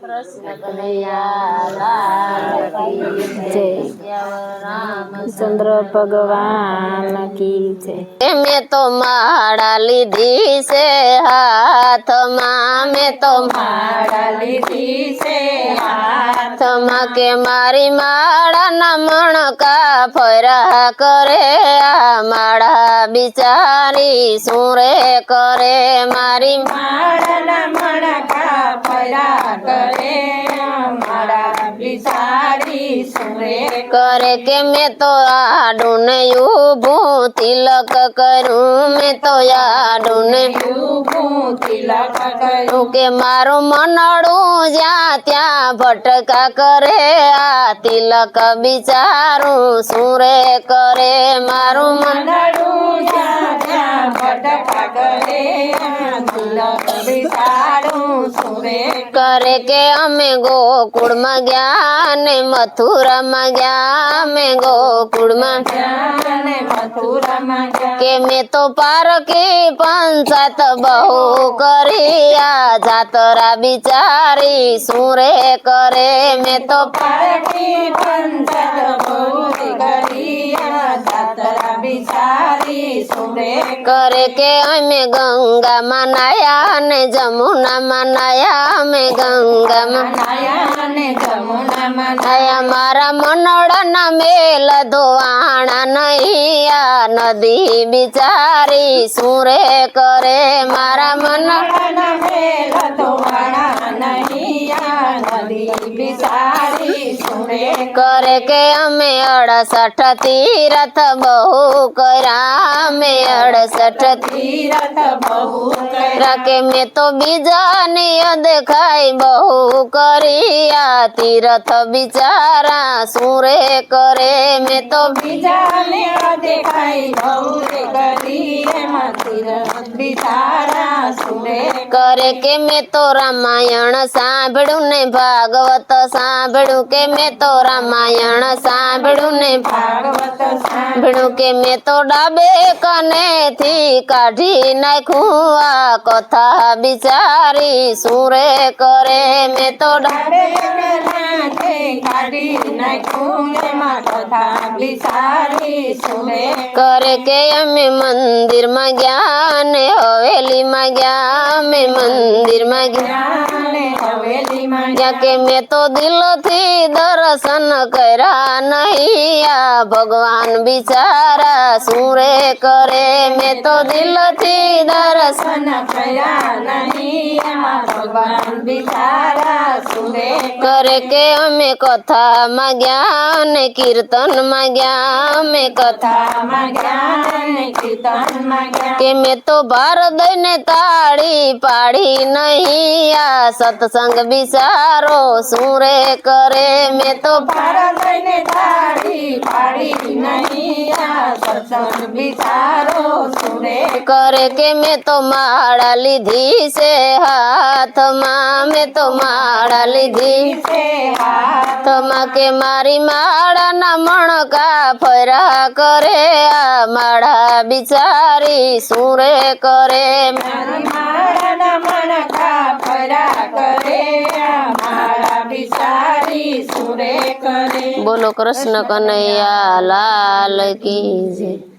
कृष्ण कन्हैया लाल की जय। रामचंद्र भगवान की जय। मैं तो माड़ा लीधी से हाथ माँ, मैं तो माड़ा लीधी से हाथ माँ के मारी माड़ा नमण का फरा करे आ माड़ा बिचारी सुरे करे मारी माड़ा नमण का फरा करे माड़ा बिचारी सुरे करे के मैं तो आडू ने यूबू तिलक करूं, मैं तो आडू ने यूबू तिलक करूं के मारो मनड़ू ज्या त्या भटका करे आ तिलक बिचारू सुरे करे मारू मनड़ू ज्या त्या भटका करे तिलक बिचारू सुरे करे के अमे गोकुळ में गया ने मथुरा में गया, मैं गोकुळ में गया ने मथुरा में गया के मैं तो पार की पंचायत बहु करिया जातरा बिचारी सुरे करे मैं तो पार की पंचायत बहु करिया जातरा बिचारी सुरे करे के मैं गंगा मनाया ने जमुना मनाया, मैं गंगा मनाया ने जमुना मनाया मारा मनोड़ा न मेल धोवाना नहीं आ नदी बिचारी सुरे करे मारा मनोड़ा न मेल धोवाना नहीं आ नदी बिचारी सुरे करे के अमे 68 तीरथ बहु करा, मैं 68 तीरथ बहु करा के मैं तो बीजा निय देखाई बहु करिया तीरथ बिचारा सुरे करे मैं तो बीजा निय देखाई बहु करिया तीरथ बिचारा सुरे करे के मैं तो रामायण सांभळू ने भागवत सांभळू के मैं तो रामायण सांभळू ने भागवत सांभळू के मैं तो डाबे कने थी काढी नाखू आ कथा बिचारी सुरे करे मैं तो डाबे कने थी काढी नाखू कथा बिचारी सुरे करे के अमे मंदिर में गया ने हवेली में गया, मैं मंदिर में गया ने हवेली में गया के मैं तो दिल थी दर्शन करा नहीं आ भगवान बिचारा सुरे करे मैं तो दिल थी दर्शन करा नहीं आ भगवान बिचारा सुरे करे के अमे कथा में गया ने कीर्तन में गया, मैं कथा में गया ने कीर्तन में गया के मैं तो बार दने ताड़ी पाड़ी नहीं आ सत्संग बिचारो सुरे करे मैं तो बार दने ताड़ी पाड़ी नहीं आ सत्संग बिचारो सुरे करे के मैं तो माड़ा लीधी से हाथ माँ, मैं तो माड़ा लीधी से हाथ माँ के मारी माड़ा नमण का फरा करे आ माड़ा बिचारी सुरे करे मारी माड़ा नमण का फरा करे आ माड़ा बिचारी सुरे करे। बोलो कृष्ण कन्हैया लाल की जय।